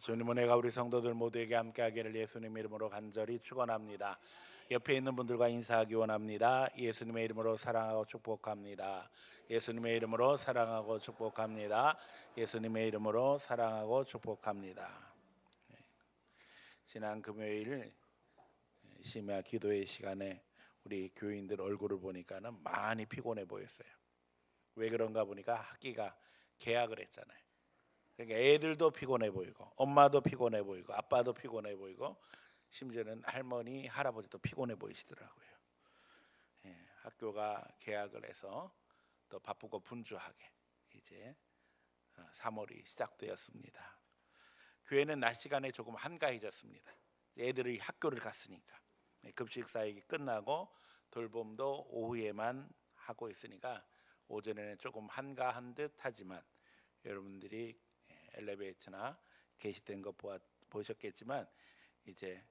주님 은혜가 우리 성도들 모두에게 함께하기를 예수님의 이름으로 간절히 축원합니다. 옆에 있는 분들과 인사하기 원합니다. 예수님의 이름으로 사랑하고 축복합니다. 예수님의 이름으로 사랑하고 축복합니다. 예수님의 이름으로 사랑하고 축복합니다. 지난 금요일 심야 기도의 시간에 우리 교인들 얼굴을 보니까는 많이 피곤해 보였어요. 왜 그런가 보니까 학기가 개학을 했잖아요. 그러니까 애들도 피곤해 보이고 엄마도 피곤해 보이고 아빠도 피곤해 보이고 심지어는 할머니 할아버지도 피곤해 보이시더라고요. 학교가 개학을 해서 또 바쁘고 분주하게 이제 3월이 시작되었습니다. 교회는 낮 시간에 조금 한가해졌습니다. 애들이 학교를 갔으니까 급식 사역이 끝나고 돌봄도 오후에만 하고 있으니까 오전에는 조금 한가한 듯하지만 여러분들이 엘리베이터나 게시된 거 보셨겠지만 이제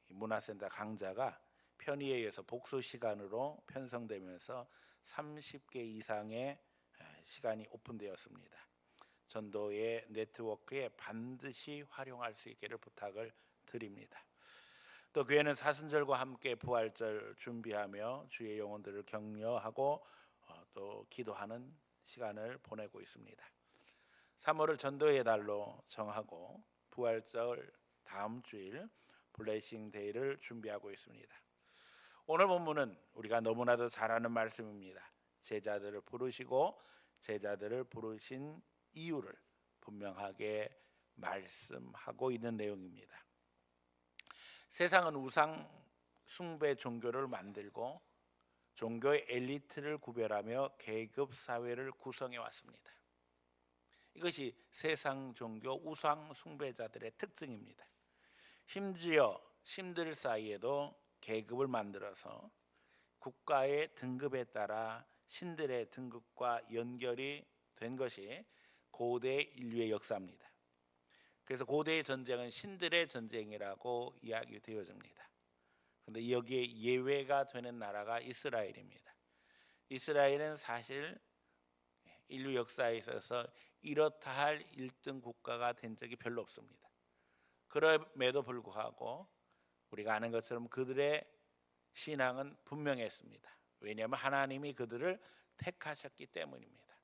문화센터 강좌가 편의에 의해서 복수 시간으로 편성되면서 30개 이상의 시간이 오픈되었습니다. 전도의 네트워크에 반드시 활용할 수 있기를 부탁을 드립니다. 또 교회는 사순절과 함께 부활절 준비하며 주의 영혼들을 격려하고 또 기도하는 시간을 보내고 있습니다. 3월을 전도의 달로 정하고 부활절 다음 주일 블레싱 데이를 준비하고 있습니다. 오늘 본문은 우리가 너무나도 잘 아는 말씀입니다. 제자들을 부르시고 제자들을 부르신 이유를 분명하게 말씀하고 있는 내용입니다. 세상은 우상 숭배 종교를 만들고 종교의 엘리트를 구별하며 계급 사회를 구성해 왔습니다. 이것이 세상 종교 우상 숭배자들의 특징입니다. 심지어 신들 사이에도 계급을 만들어서 국가의 등급에 따라 신들의 등급과 연결이 된 것이 고대 인류의 역사입니다. 그래서 고대의 전쟁은 신들의 전쟁이라고 이야기되어집니다. 그런데 여기에 예외가 되는 나라가 이스라엘입니다. 이스라엘은 사실 인류 역사에 있어서 이렇다 할 1등 국가가 된 적이 별로 없습니다. 그럼에도 불구하고 우리가 아는 것처럼 그들의 신앙은 분명했습니다. 왜냐하면 하나님이 그들을 택하셨기 때문입니다.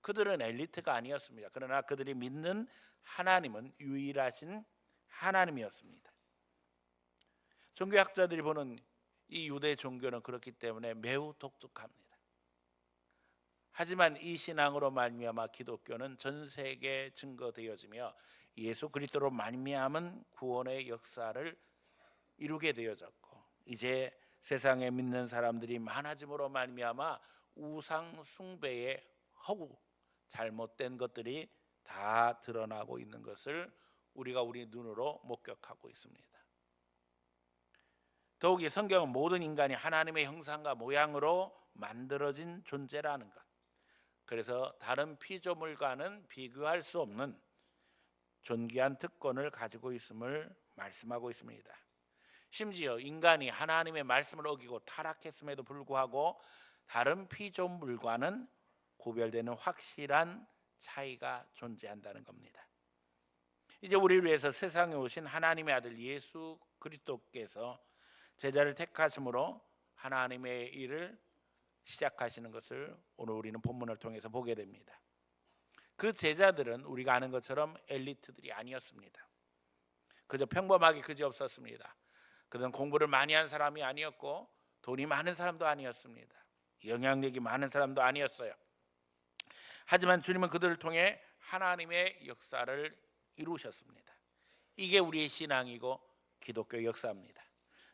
그들은 엘리트가 아니었습니다. 그러나 그들이 믿는 하나님은 유일하신 하나님이었습니다. 종교학자들이 보는 이 유대 종교는 그렇기 때문에 매우 독특합니다. 하지만 이 신앙으로 말미암아 기독교는 전 세계에 증거되어지며 예수 그리스도로 말미암은 구원의 역사를 이루게 되어졌고 이제 세상에 믿는 사람들이 많아짐으로 말미암아 우상 숭배의 허구 잘못된 것들이 다 드러나고 있는 것을 우리가 우리 눈으로 목격하고 있습니다. 더욱이 성경은 모든 인간이 하나님의 형상과 모양으로 만들어진 존재라는 것, 그래서 다른 피조물과는 비교할 수 없는 존귀한 특권을 가지고 있음을 말씀하고 있습니다. 심지어 인간이 하나님의 말씀을 어기고 타락했음에도 불구하고 다른 피조물과는 구별되는 확실한 차이가 존재한다는 겁니다. 이제 우리를 위해서 세상에 오신 하나님의 아들 예수 그리스도께서 제자를 택하심으로 하나님의 일을 시작하시는 것을 오늘 우리는 본문을 통해서 보게 됩니다. 그 제자들은 우리가 아는 것처럼 엘리트들이 아니었습니다. 그저 평범하게 그지없었습니다. 그들은 공부를 많이 한 사람이 아니었고 돈이 많은 사람도 아니었습니다. 영향력이 많은 사람도 아니었어요. 하지만 주님은 그들을 통해 하나님의 역사를 이루셨습니다. 이게 우리의 신앙이고 기독교 역사입니다.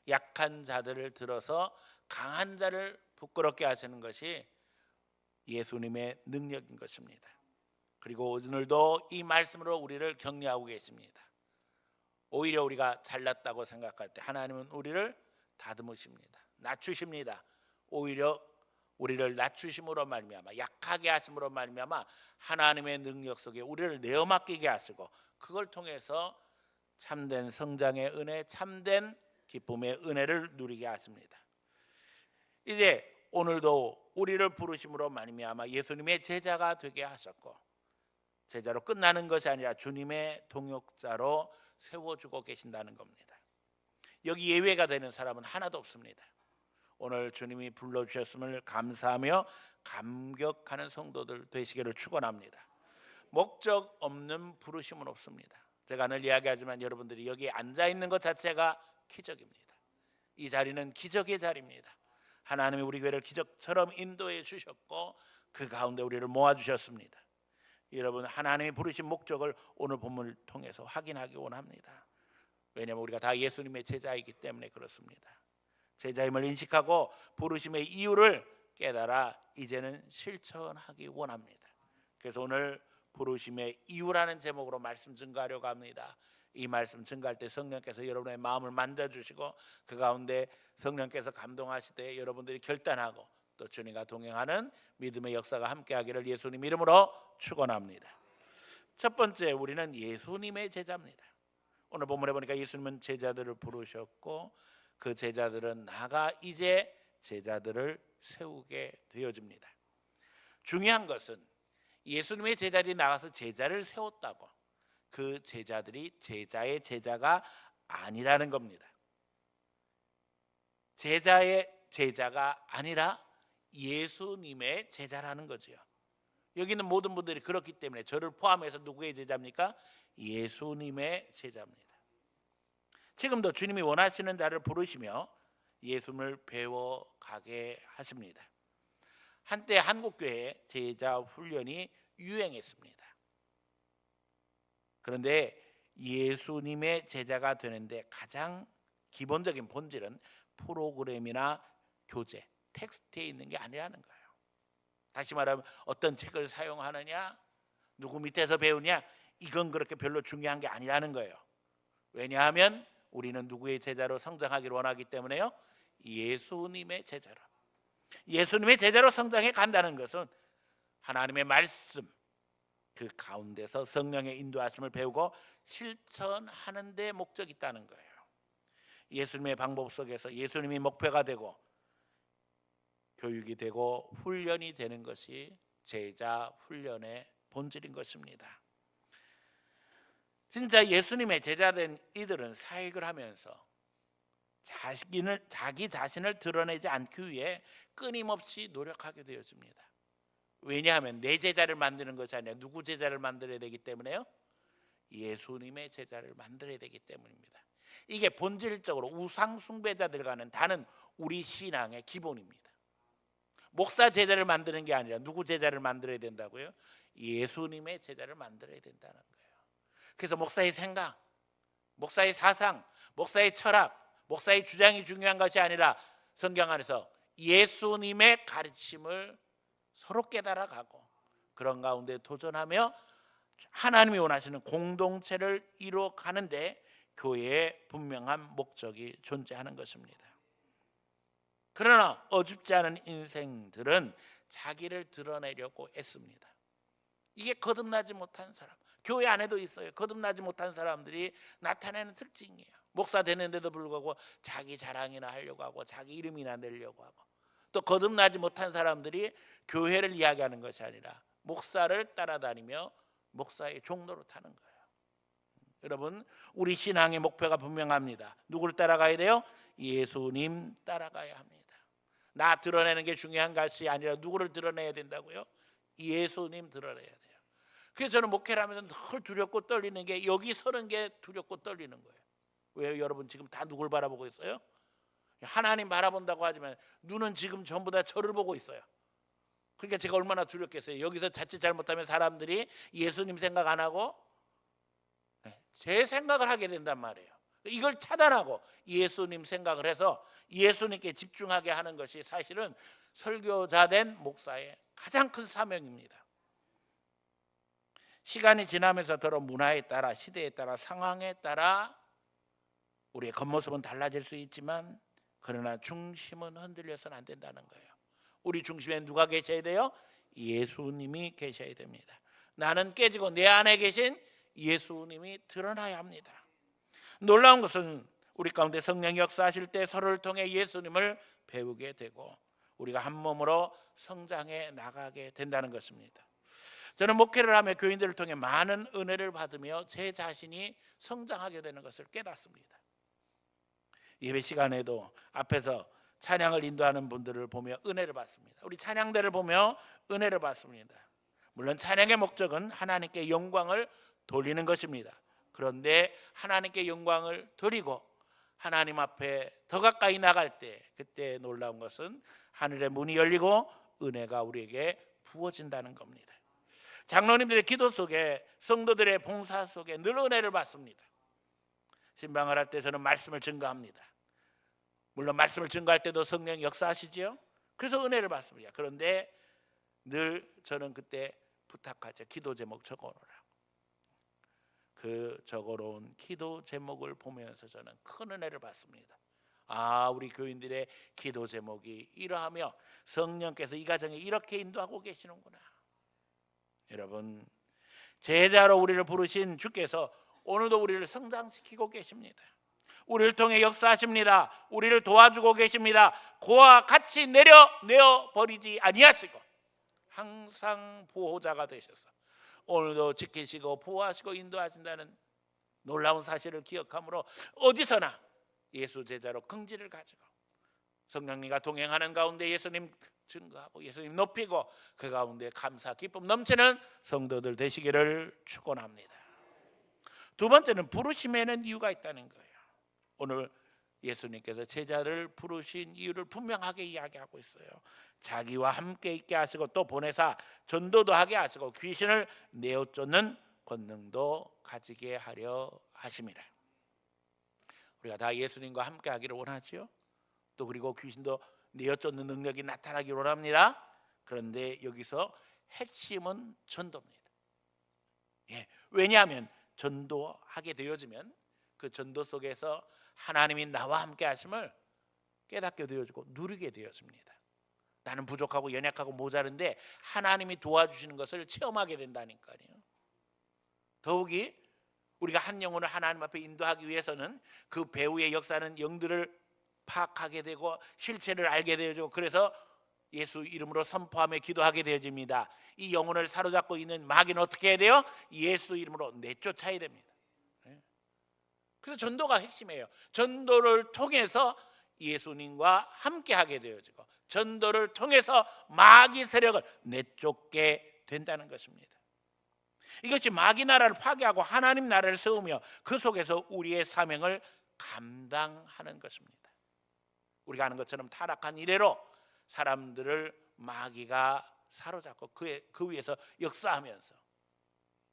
약한 자들을 들어서 강한 자를 부끄럽게 하시는 것이 예수님의 능력인 것입니다. 그리고 오늘도 이 말씀으로 우리를 격려하고 계십니다. 오히려 우리가 잘났다고 생각할 때 하나님은 우리를 다듬으십니다. 낮추십니다. 오히려 우리를 낮추심으로 말미암아 약하게 하심으로 말미암아 하나님의 능력 속에 우리를 내어 맡기게 하시고 그걸 통해서 참된 성장의 은혜, 참된 기쁨의 은혜를 누리게 하십니다. 이제 오늘도 우리를 부르심으로 말미암아 예수님의 제자가 되게 하셨고 제자로 끝나는 것이 아니라 주님의 동역자로 세워주고 계신다는 겁니다. 여기 예외가 되는 사람은 하나도 없습니다. 오늘 주님이 불러주셨음을 감사하며 감격하는 성도들 되시기를 축원합니다. 목적 없는 부르심은 없습니다. 제가 늘 이야기하지만 여러분들이 여기에 앉아있는 것 자체가 기적입니다. 이 자리는 기적의 자리입니다. 하나님이 우리 교회를 기적처럼 인도해 주셨고 그 가운데 우리를 모아주셨습니다. 여러분, 하나님이 부르신 목적을 오늘 본문을 통해서 확인하기 원합니다. 왜냐하면 우리가 다 예수님의 제자이기 때문에 그렇습니다. 제자임을 인식하고 부르심의 이유를 깨달아 이제는 실천하기 원합니다. 그래서 오늘 부르심의 이유라는 제목으로 말씀 증거하려고 합니다. 이 말씀 증거할 때 성령께서 여러분의 마음을 만져주시고 그 가운데 성령께서 감동하시되 여러분들이 결단하고 또 주님과 동행하는 믿음의 역사가 함께하기를 예수님 이름으로 축원합니다. 첫 번째, 우리는 예수님의 제자입니다. 오늘 본문에 보니까 예수님은 제자들을 부르셨고 그 제자들은 나가 이제 제자들을 세우게 되어집니다. 중요한 것은 예수님의 제자들이 나가서 제자를 세웠다고 그 제자들이 제자의 제자가 아니라는 겁니다. 제자의 제자가 아니라 예수님의 제자라는 거죠. 여기 있는 모든 분들이 그렇기 때문에 저를 포함해서 누구의 제자입니까? 예수님의 제자입니다. 지금도 주님이 원하시는 자를 부르시며 예수님을 배워가게 하십니다. 한때 한국교회에 제자 훈련이 유행했습니다. 그런데 예수님의 제자가 되는데 가장 기본적인 본질은 프로그램이나 교재, 텍스트에 있는 게 아니라는 거예요. 다시 말하면 어떤 책을 사용하느냐, 누구 밑에서 배우냐, 이건 그렇게 별로 중요한 게 아니라는 거예요. 왜냐하면 우리는 누구의 제자로 성장하기를 원하기 때문에요. 예수님의 제자로. 예수님의 제자로 성장해 간다는 것은 하나님의 말씀 그 가운데서 성령의 인도하심을 배우고 실천하는 데 목적이 있다는 거예요. 예수님의 방법 속에서 예수님이 목표가 되고 교육이 되고 훈련이 되는 것이 제자 훈련의 본질인 것입니다. 진짜 예수님의 제자된 이들은 사역을 하면서 자기 자신을 드러내지 않기 위해 끊임없이 노력하게 되어집니다. 왜냐하면 내 제자를 만드는 것이 아니라 누구 제자를 만들어야 되기 때문에요? 예수님의 제자를 만들어야 되기 때문입니다. 이게 본질적으로 우상 숭배자들과는 다른 우리 신앙의 기본입니다. 목사 제자를 만드는 게 아니라 누구 제자를 만들어야 된다고요? 예수님의 제자를 만들어야 된다는 거예요. 그래서 목사의 생각, 목사의 사상, 목사의 철학, 목사의 주장이 중요한 것이 아니라 성경 안에서 예수님의 가르침을 서로 깨달아가고 그런 가운데 도전하며 하나님이 원하시는 공동체를 이루어가는데 교회의 분명한 목적이 존재하는 것입니다. 그러나 어줍지 않은 인생들은 자기를 드러내려고 애씁니다. 이게 거듭나지 못한 사람, 교회 안에도 있어요. 거듭나지 못한 사람들이 나타내는 특징이에요. 목사 되는데도 불구하고 자기 자랑이나 하려고 하고 자기 이름이나 내려고 하고, 또 거듭나지 못한 사람들이 교회를 이야기하는 것이 아니라 목사를 따라다니며 목사의 종로로 타는 거예요. 여러분, 우리 신앙의 목표가 분명합니다. 누구를 따라가야 돼요? 예수님 따라가야 합니다. 나 드러내는 게 중요한 것이 아니라 누구를 드러내야 된다고요? 예수님 드러내야 돼요. 그래서 저는 목회를 하면서 늘 두렵고 떨리는 게 여기 서는 게 두렵고 떨리는 거예요. 왜요? 여러분 지금 다 누굴 바라보고 있어요? 하나님 바라본다고 하지만 눈은 지금 전부 다 저를 보고 있어요. 그러니까 제가 얼마나 두렵겠어요. 여기서 자칫 잘못하면 사람들이 예수님 생각 안 하고 제 생각을 하게 된단 말이에요. 이걸 차단하고 예수님 생각을 해서 예수님께 집중하게 하는 것이 사실은 설교자 된 목사의 가장 큰 사명입니다. 시간이 지나면서 더러 문화에 따라, 시대에 따라, 상황에 따라 우리의 겉모습은 달라질 수 있지만 그러나 중심은 흔들려서는 안 된다는 거예요. 우리 중심에 누가 계셔야 돼요? 예수님이 계셔야 됩니다. 나는 깨지고 내 안에 계신 예수님이 드러나야 합니다. 놀라운 것은 우리 가운데 성령이 역사하실 때 서로를 통해 예수님을 배우게 되고 우리가 한 몸으로 성장해 나가게 된다는 것입니다. 저는 목회를 하며 교인들을 통해 많은 은혜를 받으며 제 자신이 성장하게 되는 것을 깨닫습니다. 예배 시간에도 앞에서 찬양을 인도하는 분들을 보며 은혜를 받습니다. 우리 찬양대를 보며 은혜를 받습니다. 물론 찬양의 목적은 하나님께 영광을 돌리는 것입니다. 그런데 하나님께 영광을 돌리고 하나님 앞에 더 가까이 나갈 때, 그때 놀라운 것은 하늘의 문이 열리고 은혜가 우리에게 부어진다는 겁니다. 장로님들의 기도 속에, 성도들의 봉사 속에 늘 은혜를 받습니다. 신방을 할 때 저는 말씀을 증거합니다. 물론 말씀을 증거할 때도 성령이 역사하시지요. 그래서 은혜를 받습니다. 그런데 늘 저는 그때 부탁하죠. 기도 제목 적어놓으라고. 그 적어놓은 기도 제목을 보면서 저는 큰 은혜를 받습니다. 아, 우리 교인들의 기도 제목이 이러하며 성령께서 이 가정에 이렇게 인도하고 계시는구나. 여러분, 제자로 우리를 부르신 주께서 오늘도 우리를 성장시키고 계십니다. 우리를 통해 역사하십니다. 우리를 도와주고 계십니다. 그와 같이 내어 버리지 아니하시고 항상 보호자가 되셔서 오늘도 지키시고 보호하시고 인도하신다는 놀라운 사실을 기억하므로 어디서나 예수 제자로 긍지를 가지고 성령님과 동행하는 가운데 예수님 증거하고 예수님 높이고 그 가운데 감사 기쁨 넘치는 성도들 되시기를 축원합니다. 두 번째는 부르심에는 이유가 있다는 거예요. 오늘 예수님께서 제자를 부르신 이유를 분명하게 이야기하고 있어요. 자기와 함께 있게 하시고 또 보내사 전도도 하게 하시고 귀신을 내어 쫓는 권능도 가지게 하려 하심이라. 우리가 다 예수님과 함께 하기를 원하지요. 또 그리고 귀신도 내어 쫓는 능력이 나타나기를 원합니다. 그런데 여기서 핵심은 전도입니다. 왜냐하면 전도하게 되어지면 그 전도 속에서 하나님이 나와 함께 하심을 깨닫게 되어지고 누리게 되어집니다. 나는 부족하고 연약하고 모자른데 하나님이 도와주시는 것을 체험하게 된다니까요. 더욱이 우리가 한 영혼을 하나님 앞에 인도하기 위해서는 그 배후의 역사는 영들을 파악하게 되고 실체를 알게 되어지고 그래서 예수 이름으로 선포하며 기도하게 되어집니다. 이 영혼을 사로잡고 있는 마귀는 어떻게 해야 돼요? 예수 이름으로 내쫓아야 됩니다. 그래서 전도가 핵심이에요. 전도를 통해서 예수님과 함께하게 되어지고 전도를 통해서 마귀 세력을 내쫓게 된다는 것입니다. 이것이 마귀 나라를 파괴하고 하나님 나라를 세우며 그 속에서 우리의 사명을 감당하는 것입니다. 우리가 아는 것처럼 타락한 이래로 사람들을 마귀가 사로잡고 그 위에서 역사하면서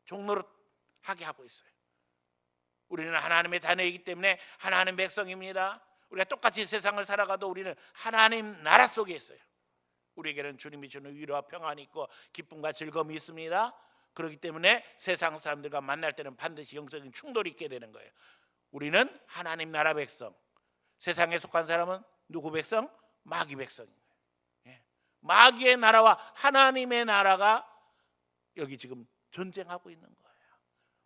종노릇 하게 하고 있어요. 우리는 하나님의 자녀이기 때문에 하나님 백성입니다. 우리가 똑같이 세상을 살아가도 우리는 하나님 나라 속에 있어요. 우리에게는 주님이 주는 위로와 평안이 있고 기쁨과 즐거움이 있습니다. 그렇기 때문에 세상 사람들과 만날 때는 반드시 영적인 충돌이 있게 되는 거예요. 우리는 하나님 나라 백성. 세상에 속한 사람은 누구 백성? 마귀 백성인 거예요. 마귀의 나라와 하나님의 나라가 여기 지금 전쟁하고 있는 거예요.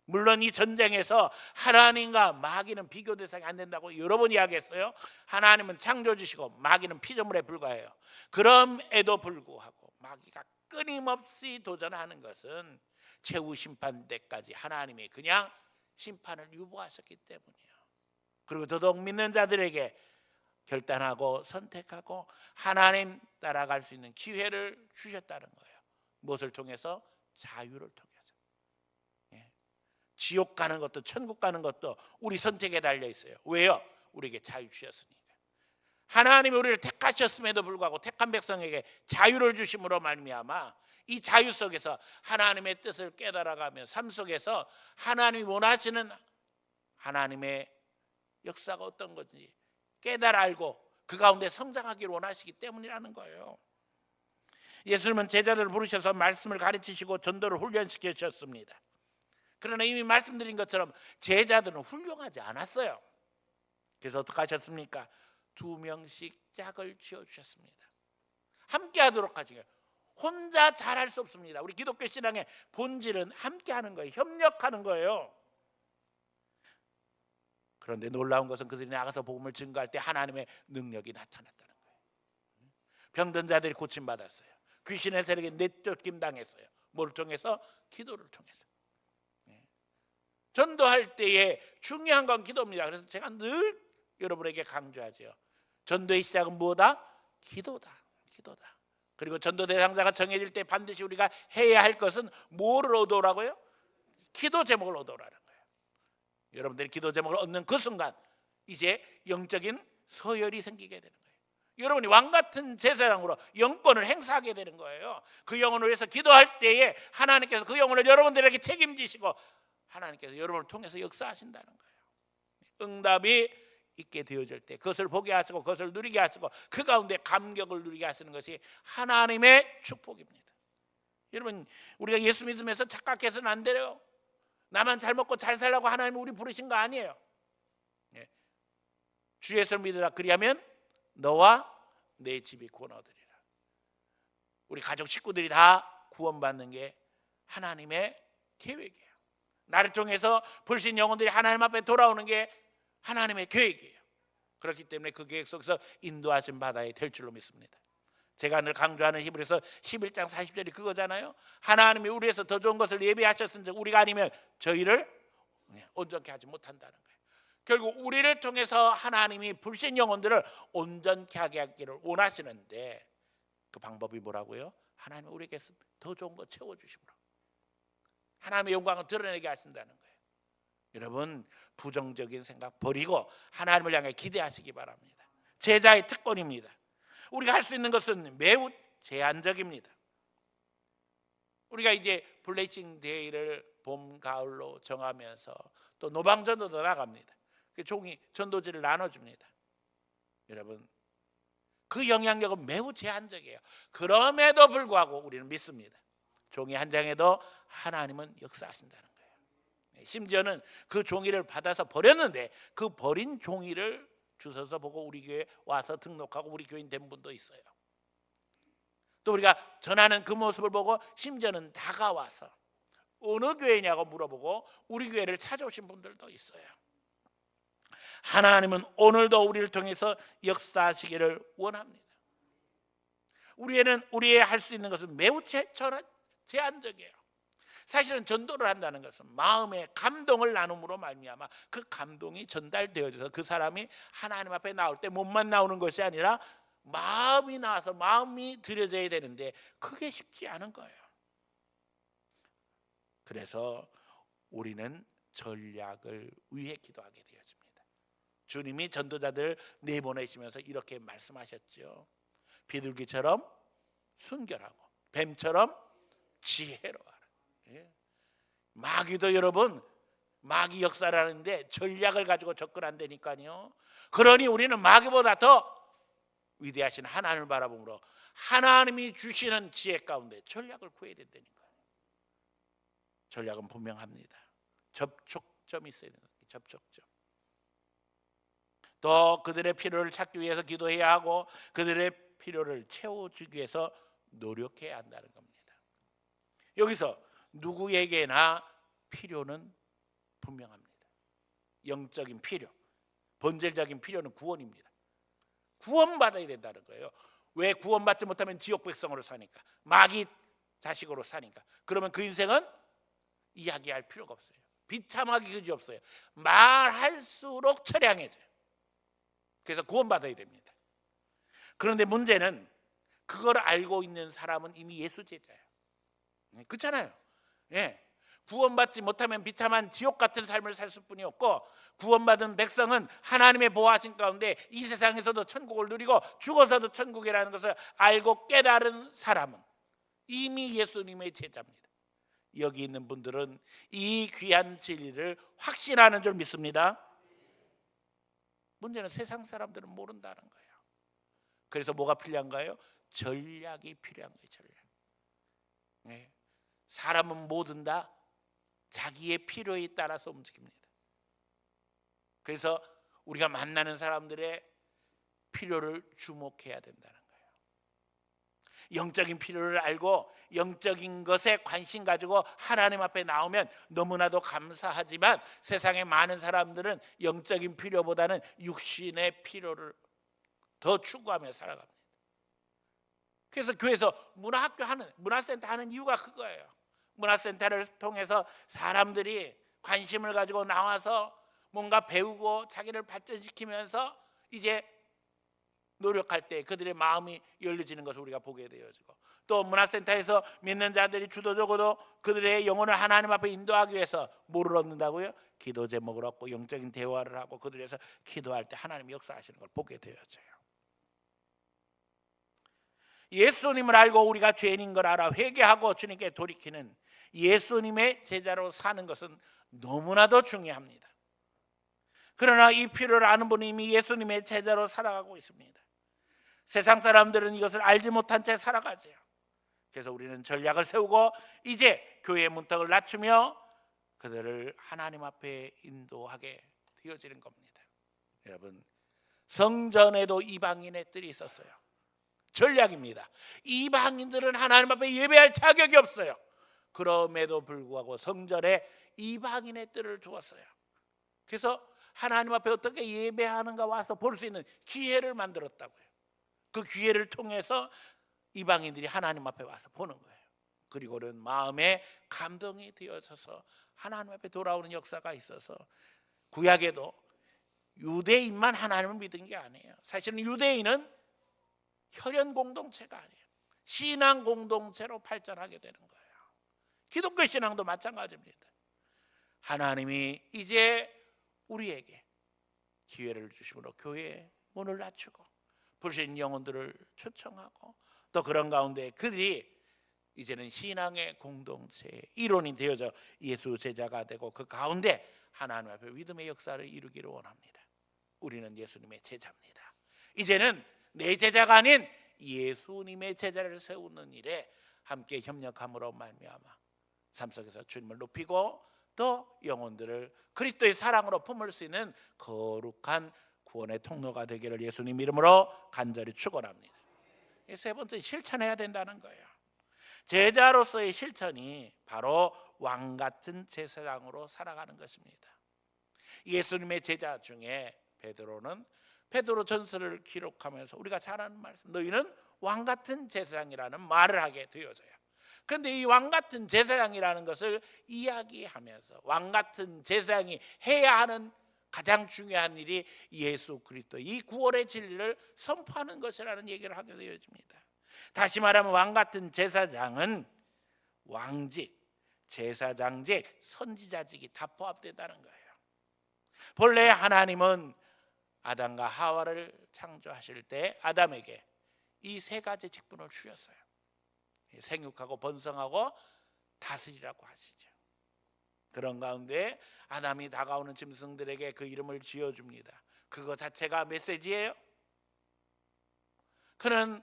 물론 이 전쟁에서 하나님과 마귀는 비교 대상이 안 된다고 여러 번 이야기했어요. 하나님은 창조주시고 마귀는 피조물에 불과해요. 그럼에도 불구하고 마귀가 끊임없이 도전하는 것은 최후 심판 때까지 하나님이 그냥 심판을 유보하셨기 때문이에요. 그리고 더더욱 믿는 자들에게 결단하고 선택하고 하나님 따라갈 수 있는 기회를 주셨다는 거예요. 무엇을 통해서? 자유를 통해서. 지옥 가는 것도 천국 가는 것도 우리 선택에 달려 있어요. 왜요? 우리에게 자유 주셨으니까. 하나님이 우리를 택하셨음에도 불구하고 택한 백성에게 자유를 주심으로 말미암아 이 자유 속에서 하나님의 뜻을 깨달아가며 삶 속에서 하나님이 원하시는 하나님의 역사가 어떤 건지 깨달아 알고 그 가운데 성장하기를 원하시기 때문이라는 거예요. 예수님은 제자들을 부르셔서 말씀을 가르치시고 전도를 훈련시켜 주셨습니다. 그러나 이미 말씀드린 것처럼 제자들은 훌륭하지 않았어요. 그래서 어떻게 하셨습니까? 2명씩 짝을 지어주셨습니다. 함께 하도록 하시고요. 혼자 잘할 수 없습니다. 우리 기독교 신앙의 본질은 함께 하는 거예요. 협력하는 거예요. 그런데 놀라운 것은 그들이 나가서 복음을 증거할 때 하나님의 능력이 나타났다는 거예요. 병든 자들이 고침받았어요. 귀신의 세력에 내쫓김 당했어요. 뭘 통해서? 기도를 통해서. 전도할 때에 중요한 건 기도입니다. 그래서 제가 늘 여러분에게 강조하죠. 전도의 시작은 뭐다? 기도다. 기도다. 그리고 전도 대상자가 정해질 때 반드시 우리가 해야 할 것은 뭐를 얻어오라고요? 기도 제목을 얻어오라는 거예요. 여러분들이 기도 제목을 얻는 그 순간 이제 영적인 서열이 생기게 되는 거예요. 여러분이 왕 같은 제사장으로 영권을 행사하게 되는 거예요. 그 영혼을 위해서 기도할 때에 하나님께서 그 영혼을 여러분들에게 책임지시고 하나님께서 여러분을 통해서 역사하신다는 거예요. 응답이 있게 되어질 때 그것을 보게 하시고 그것을 누리게 하시고 그 가운데 감격을 누리게 하시는 것이 하나님의 축복입니다. 여러분, 우리가 예수 믿으면서 착각해서는 안 돼요. 나만 잘 먹고 잘 살라고 하나님이 우리 부르신 거 아니에요. 주 예수를 믿으라 그리하면 너와 내 집이 구원 얻으리라. 우리 가족 식구들이 다 구원받는 게 하나님의 계획이에요. 나를 통해서 불신 영혼들이 하나님 앞에 돌아오는 게 하나님의 계획이에요. 그렇기 때문에 그 계획 속에서 인도하신 바다에 될 줄로 믿습니다. 제가 늘 강조하는 히브리서 11장 40절이 그거잖아요. 하나님이 우리에서 더 좋은 것을 예비하셨은즉 우리가 아니면 저희를 온전케 하지 못한다는 거예요. 결국 우리를 통해서 하나님이 불신 영혼들을 온전케 하게 하기를 원하시는데 그 방법이 뭐라고요? 하나님이 우리에게서 더 좋은 거 채워주심으로 하나님의 영광을 드러내게 하신다는 거예요. 여러분, 부정적인 생각 버리고 하나님을 향해 기대하시기 바랍니다. 제자의 특권입니다. 우리가 할 수 있는 것은 매우 제한적입니다. 우리가 이제 블레싱 데이를 봄, 가을로 정하면서 또 노방전도도 나갑니다. 그 종이 전도지를 나눠줍니다. 여러분, 그 영향력은 매우 제한적이에요. 그럼에도 불구하고 우리는 믿습니다. 종이 한 장에도 하나님은 역사하신다는 거예요. 심지어는 그 종이를 받아서 버렸는데 그 버린 종이를 주워서 보고 우리 교회 와서 등록하고 우리 교인 된 분도 있어요. 또 우리가 전하는 그 모습을 보고 심지어는 다가와서 어느 교회냐고 물어보고 우리 교회를 찾아오신 분들도 있어요. 하나님은 오늘도 우리를 통해서 역사하시기를 원합니다. 우리의 할 수 있는 것은 매우 제한적이에요. 사실은 전도를 한다는 것은 마음의 감동을 나눔으로 말미암아 그 감동이 전달되어져서 그 사람이 하나님 앞에 나올 때 몸만 나오는 것이 아니라 마음이 나와서 마음이 들여져야 되는데 그게 쉽지 않은 거예요. 그래서 우리는 전략을 위해 기도하게 되어집니다. 주님이 전도자들 내보내시면서 이렇게 말씀하셨죠. 비둘기처럼 순결하고 뱀처럼 지혜로워라. 마귀도 여러분 마귀 역사를 하는데 전략을 가지고 접근한다니까요. 그러니 우리는 마귀보다 더 위대하신 하나님을 바라보므로 하나님이 주시는 지혜 가운데 전략을 구해야 된다니까요. 전략은 분명합니다. 접촉점이 있어야 되는 거예요. 접촉점. 또 그들의 필요를 찾기 위해서 기도해야 하고 그들의 필요를 채워주기 위해서 노력해야 한다는 겁니다. 여기서 누구에게나 필요는 분명합니다. 영적인 필요, 본질적인 필요는 구원입니다. 구원받아야 된다는 거예요. 왜 구원받지 못하면 지옥 백성으로 사니까, 마귀 자식으로 사니까. 그러면 그 인생은 이야기할 필요가 없어요. 비참하기 그지 없어요. 말할수록 처량해져요. 그래서 구원받아야 됩니다. 그런데 문제는 그걸 알고 있는 사람은 이미 예수 제자예요. 그렇잖아요. 구원받지 못하면 비참한 지옥 같은 삶을 살 수뿐이 없고 구원받은 백성은 하나님의 보호하신 가운데 이 세상에서도 천국을 누리고 죽어서도 천국이라는 것을 알고 깨달은 사람은 이미 예수님의 제자입니다. 여기 있는 분들은 이 귀한 진리를 확신하는 줄 믿습니다. 문제는 세상 사람들은 모른다는 거예요. 그래서 뭐가 필요한가요? 전략이 필요한 거예요. 전략. 사람은 뭐든 다 자기의 필요에 따라서 움직입니다. 그래서 우리가 만나는 사람들의 필요를 주목해야 된다는 거예요. 영적인 필요를 알고 영적인 것에 관심 가지고 하나님 앞에 나오면 너무나도 감사하지만 세상의 많은 사람들은 영적인 필요보다는 육신의 필요를 더 추구하며 살아갑니다. 그래서 교회에서 문화학교 하는 문화센터 하는 이유가 그거예요. 문화센터를 통해서 사람들이 관심을 가지고 나와서 뭔가 배우고 자기를 발전시키면서 이제 노력할 때 그들의 마음이 열려지는 것을 우리가 보게 되어지고, 또 문화센터에서 믿는 자들이 주도적으로 그들의 영혼을 하나님 앞에 인도하기 위해서 뭐를 얻는다고요? 기도 제목을 얻고 영적인 대화를 하고 그들에서 기도할 때 하나님이 역사하시는 걸 보게 되어져요. 예수님을 알고 우리가 죄인인 걸 알아 회개하고 주님께 돌이키는 예수님의 제자로 사는 것은 너무나도 중요합니다. 그러나 이 필요를 아는 분이 이미 예수님의 제자로 살아가고 있습니다. 세상 사람들은 이것을 알지 못한 채 살아가죠. 그래서 우리는 전략을 세우고 이제 교회의 문턱을 낮추며 그들을 하나님 앞에 인도하게 되어지는 겁니다. 여러분, 성전에도 이방인의 뜰이 있었어요. 전략입니다. 이방인들은 하나님 앞에 예배할 자격이 없어요. 그럼에도 불구하고 성전에 이방인의 뜰을 두었어요. 그래서 하나님 앞에 어떻게 예배하는가 와서 볼 수 있는 기회를 만들었다고요. 그 기회를 통해서 이방인들이 하나님 앞에 와서 보는 거예요. 그리고는 마음에 감동이 되어져서 하나님 앞에 돌아오는 역사가 있어서, 구약에도 유대인만 하나님을 믿은 게 아니에요. 사실은 유대인은 혈연 공동체가 아니에요. 신앙 공동체로 발전하게 되는 거예요. 기독교 신앙도 마찬가지입니다. 하나님이 이제 우리에게 기회를 주심으로 교회의 문을 낮추고 부르신 영혼들을 초청하고, 또 그런 가운데 그들이 이제는 신앙의 공동체의 일원이 되어져 예수 제자가 되고 그 가운데 하나님 앞에 믿음의 역사를 이루기를 원합니다. 우리는 예수님의 제자입니다. 이제는 내 제자가 아닌 예수님의 제자를 세우는 일에 함께 협력함으로 말미암아 삶 속에서 주님을 높이고 또 영혼들을 그리스도의 사랑으로 품을 수 있는 거룩한 구원의 통로가 되기를 예수님 이름으로 간절히 축원합니다. 세 번째, 실천해야 된다는 거예요. 제자로서의 실천이 바로 왕 같은 제사장으로 살아가는 것입니다. 예수님의 제자 중에 베드로 전서를 기록하면서 우리가 잘 아는 말씀, 너희는 왕 같은 제사장이라는 말을 하게 되어져요. 그런데 이 왕 같은 제사장이라는 것을 이야기하면서 왕 같은 제사장이 해야 하는 가장 중요한 일이 예수 그리스도 이 구원의 진리를 선포하는 것이라는 얘기를 하게 되어집니다. 다시 말하면 왕 같은 제사장은 왕직, 제사장직, 선지자직이 다 포함된다는 거예요. 본래 하나님은 아담과 하와를 창조하실 때 아담에게 이 세 가지 직분을 주셨어요. 생육하고 번성하고 다스리라고 하시죠. 그런 가운데 아담이 다가오는 짐승들에게 그 이름을 지어줍니다. 그거 자체가 메시지예요. 그는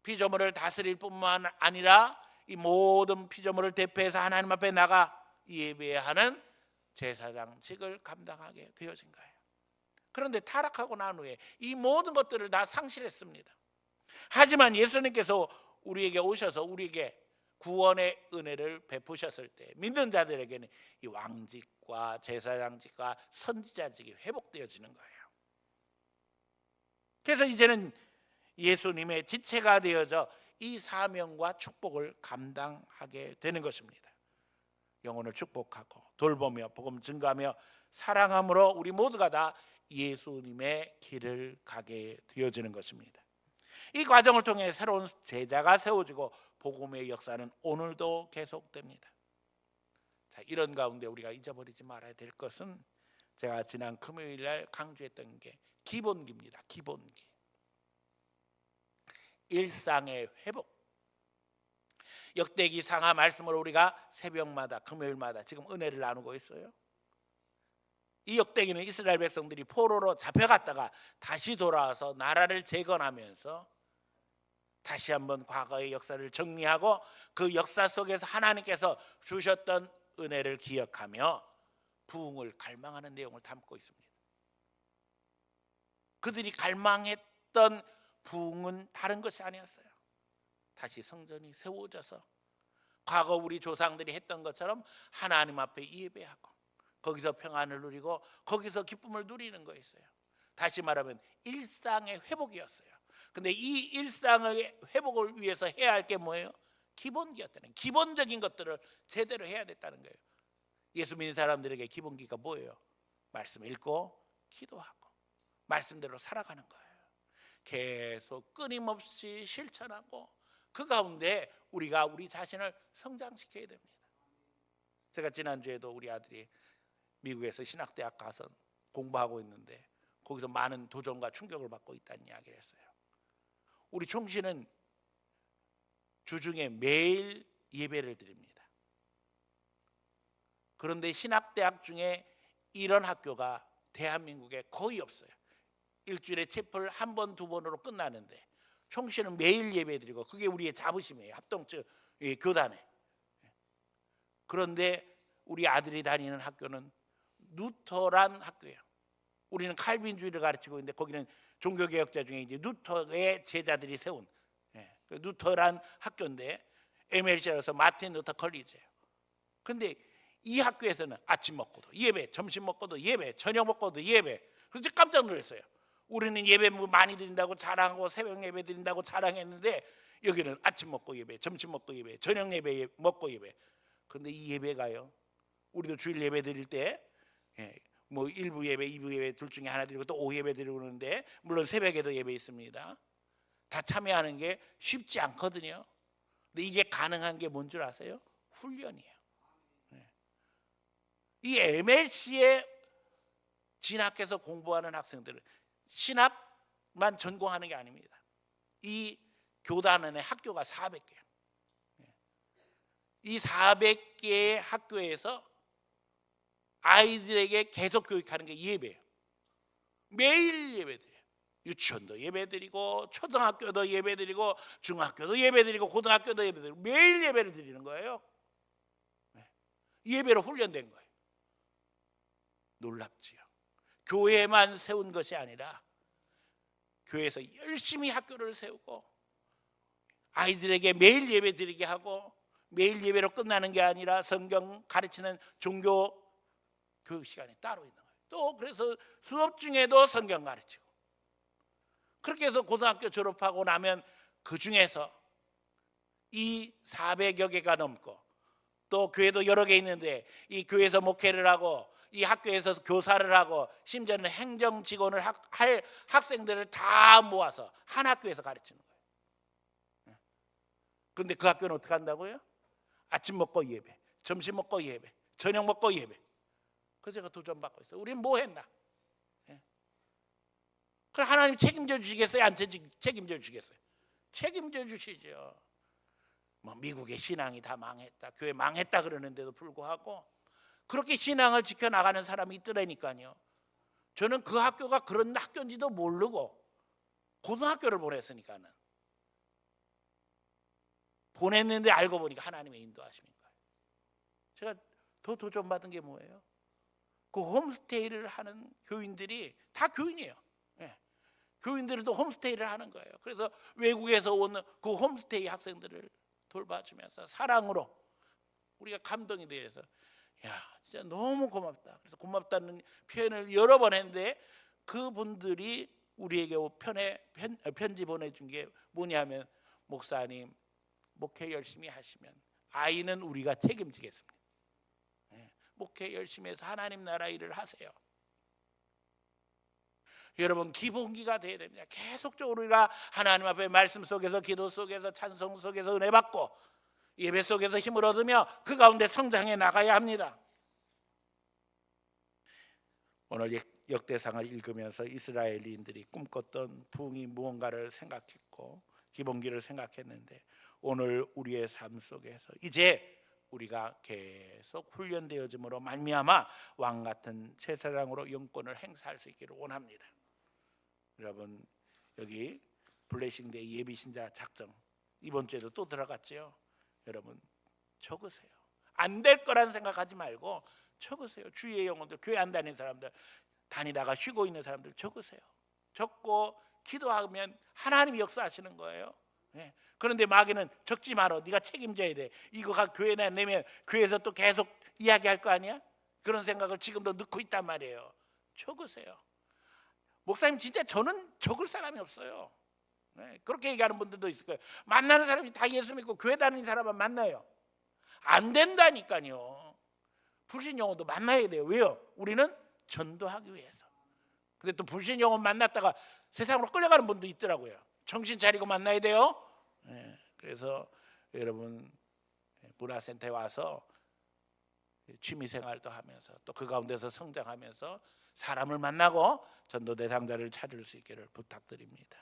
피조물을 다스릴 뿐만 아니라 이 모든 피조물을 대표해서 하나님 앞에 나가 예배하는 제사장직을 감당하게 되어진 거예요. 그런데 타락하고 난 후에 이 모든 것들을 다 상실했습니다. 하지만 예수님께서 우리에게 오셔서 우리에게 구원의 은혜를 베푸셨을 때 믿는 자들에게는 이 왕직과 제사장직과 선지자직이 회복되어지는 거예요. 그래서 이제는 예수님의 지체가 되어져 이 사명과 축복을 감당하게 되는 것입니다. 영혼을 축복하고 돌보며 복음 증가하며 사랑함으로 우리 모두가 다 예수님의 길을 가게 되어지는 것입니다. 이 과정을 통해 새로운 제자가 세워지고 복음의 역사는 오늘도 계속됩니다. 자, 이런 가운데 우리가 잊어버리지 말아야 될 것은 제가 지난 금요일 날 강조했던 게 기본기입니다. 기본기. 일상의 회복. 역대기 상하 말씀으로 우리가 새벽마다 금요일마다 지금 은혜를 나누고 있어요. 이 역대기는 이스라엘 백성들이 포로로 잡혀갔다가 다시 돌아와서 나라를 재건하면서 다시 한번 과거의 역사를 정리하고 그 역사 속에서 하나님께서 주셨던 은혜를 기억하며 부흥을 갈망하는 내용을 담고 있습니다. 그들이 갈망했던 부흥은 다른 것이 아니었어요. 다시 성전이 세워져서 과거 우리 조상들이 했던 것처럼 하나님 앞에 예배하고 거기서 평안을 누리고 거기서 기쁨을 누리는 거였어요. 다시 말하면 일상의 회복이었어요. 근데 이 일상의 회복을 위해서 해야 할 게 뭐예요? 기본기였다는, 기본적인 것들을 제대로 해야 됐다는 거예요. 예수 믿는 사람들에게 기본기가 뭐예요? 말씀 읽고 기도하고 말씀대로 살아가는 거예요. 계속 끊임없이 실천하고 그 가운데 우리가 우리 자신을 성장시켜야 됩니다. 제가 지난주에도 우리 아들이 미국에서 신학대학 가서 공부하고 있는데 거기서 많은 도전과 충격을 받고 있다는 이야기를 했어요. 우리 총시는 주중에 매일 예배를 드립니다. 그런데 신학대학 중에 이런 학교가 대한민국에 거의 없어요. 일주일에 채플 한 번, 두 번으로 끝나는데 총시는 매일 예배 드리고 그게 우리의 자부심이에요. 합동적 교단에. 그런데 우리 아들이 다니는 학교는 루터란 학교예요. 우리는 칼빈주의를 가르치고 있는데 거기는 종교개혁자 중에 이제 루터의 제자들이 세운 그 루터란 학교인데 MLC라서 마틴 루터 컬리지예요. 근데 이 학교에서는 아침 먹고도 예배, 점심 먹고도 예배, 저녁 먹고도 예배. 그래서 깜짝 놀랐어요. 우리는 예배 많이 드린다고 자랑하고 새벽 예배 드린다고 자랑했는데 여기는 아침 먹고 예배, 점심 먹고 예배, 저녁 예배 먹고 예배. 그런데 이 예배가요, 우리도 주일 예배 드릴 때 뭐 1부 예배, 2부 예배 둘 중에 하나 드리고 또 오후 예배 드리고 그러는데 물론 새벽에도 예배 있습니다. 다 참여하는 게 쉽지 않거든요. 근데 이게 가능한 게 뭔 줄 아세요? 훈련이에요. 이 MLC에 진학해서 공부하는 학생들은 신학만 전공하는 게 아닙니다. 이 교단 안에 학교가 400개예요. 이 400개의 학교에서 아이들에게 계속 교육하는 게 예배예요. 매일 예배드려요. 유치원도 예배드리고 초등학교도 예배드리고 중학교도 예배드리고 고등학교도 예배드리고 매일 예배를 드리는 거예요. 예배로 훈련된 거예요. 놀랍지요. 교회만 세운 것이 아니라 교회에서 열심히 학교를 세우고 아이들에게 매일 예배 드리게 하고 매일 예배로 끝나는 게 아니라 성경 가르치는 종교 교육 시간이 따로 있는 거예요. 또 그래서 수업 중에도 성경 가르치고 그렇게 해서 고등학교 졸업하고 나면 그 중에서 이 400여 개가 넘고 또 교회도 여러 개 있는데 이 교회에서 목회를 하고 이 학교에서 교사를 하고 심지어는 행정 직원을 할 학생들을 다 모아서 한 학교에서 가르치는 거예요. 그런데 그 학교는 어떻게 한다고요? 아침 먹고 예배, 점심 먹고 예배, 저녁 먹고 예배. 그래서 제가 도전받고 있어요. 우리는 뭐 했나? 그럼 하나님 책임져 주시겠어요? 안 책임져 주시겠어요? 책임져 주시죠. 뭐 미국의 신앙이 다 망했다, 교회 망했다 그러는데도 불구하고 그렇게 신앙을 지켜나가는 사람이 있더라니까요. 저는 그 학교가 그런 학교인지도 모르고 고등학교를 보냈으니까는 보냈는데 알고 보니까 하나님의 인도하심인 거예요. 제가 더 도전받은 게 뭐예요? 그 홈스테이를 하는 교인들이 다 교인이에요. 교인들도 홈스테이를 하는 거예요. 그래서 외국에서 온 그 홈스테이 학생들을 돌봐주면서 사랑으로 우리가 감동이 되어서 야 진짜 너무 고맙다. 그래서 고맙다는 표현을 여러 번 했는데 그분들이 우리에게 편지 보내준 게 뭐냐면 목사님 목회 열심히 하시면 아이는 우리가 책임지겠습니다. 목회 열심히 해서 하나님 나라 일을 하세요. 여러분 기본기가 돼야 됩니다. 계속적으로 우리가 하나님 앞에 말씀 속에서 기도 속에서 찬송 속에서 은혜 받고 예배 속에서 힘을 얻으며 그 가운데 성장해 나가야 합니다. 오늘 역대상을 읽으면서 이스라엘인들이 꿈꿨던 부흥이 무언가를 생각했고 기본기를 생각했는데 오늘 우리의 삶 속에서 이제 우리가 계속 훈련되어짐으로 말미암아 왕 같은 제사장으로 영권을 행사할 수 있기를 원합니다. 여러분 여기 블레싱데이 예비신자 작정 이번 주에도 또 들어갔죠. 여러분 적으세요. 안 될 거란 생각하지 말고 적으세요. 주위의 영혼들, 교회 안 다니는 사람들, 다니다가 쉬고 있는 사람들 적으세요. 적고 기도하면 하나님이 역사하시는 거예요. 그런데 마귀는 적지 마라. 네가 책임져야 돼. 이거가 교회에 내면 교회에서 또 계속 이야기할 거 아니야? 그런 생각을 지금도 넣고 있단 말이에요. 적으세요. 목사님 진짜 저는 적을 사람이 없어요. 네, 그렇게 얘기하는 분들도 있을 거예요. 만나는 사람이 다 예수 믿고 교회 다니는 사람만 만나요. 안 된다니까요. 불신 영혼도 만나야 돼요. 왜요? 우리는 전도하기 위해서. 근데 또 불신 영혼 만났다가 세상으로 끌려가는 분도 있더라고요. 정신 차리고 만나야 돼요. 네, 그래서 여러분 문화센터에 와서 취미생활도 하면서 또 그 가운데서 성장하면서 사람을 만나고 전도 대상자를 찾을 수 있기를 부탁드립니다.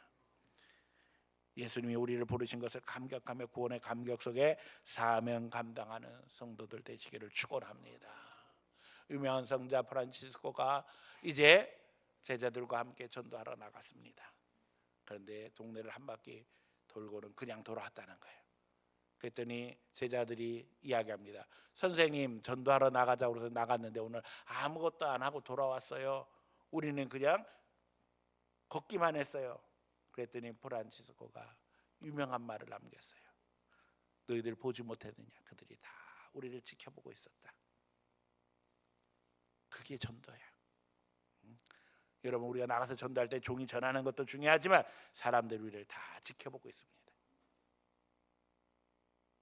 예수님이 우리를 부르신 것을 감격하며 구원의 감격 속에 사명 감당하는 성도들 되시기를 축원합니다. 유명한 성자 프란치스코가 이제 제자들과 함께 전도하러 나갔습니다. 그런데 동네를 한 바퀴 돌고는 그냥 돌아왔다는 거예요. 그랬더니 제자들이 이야기합니다. 선생님, 전도하러 나가자고 해서 나갔는데 오늘 아무것도 안 하고 돌아왔어요. 우리는 그냥 걷기만 했어요. 그랬더니 프란치스코가 유명한 말을 남겼어요. 너희들 보지 못했느냐? 그들이 다 우리를 지켜보고 있었다. 그게 전도야. 여러분, 우리가 나가서 전도할 때 종이 전하는 것도 중요하지만 사람들 우리를 다 지켜보고 있습니다.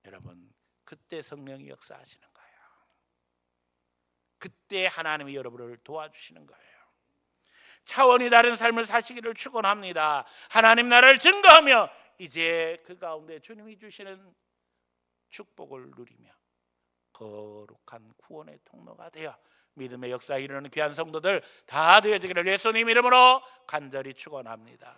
여러분, 그때 성령이 역사하시는 거예요. 그때 하나님이 여러분을 도와주시는 거예요. 차원이 다른 삶을 사시기를 축원합니다. 하나님 나라를 증거하며 이제 그 가운데 주님이 주시는 축복을 누리며 거룩한 구원의 통로가 되어 믿음의 역사에 이르는 귀한 성도들 다 되어지기를 예수님 이름으로 간절히 축원합니다.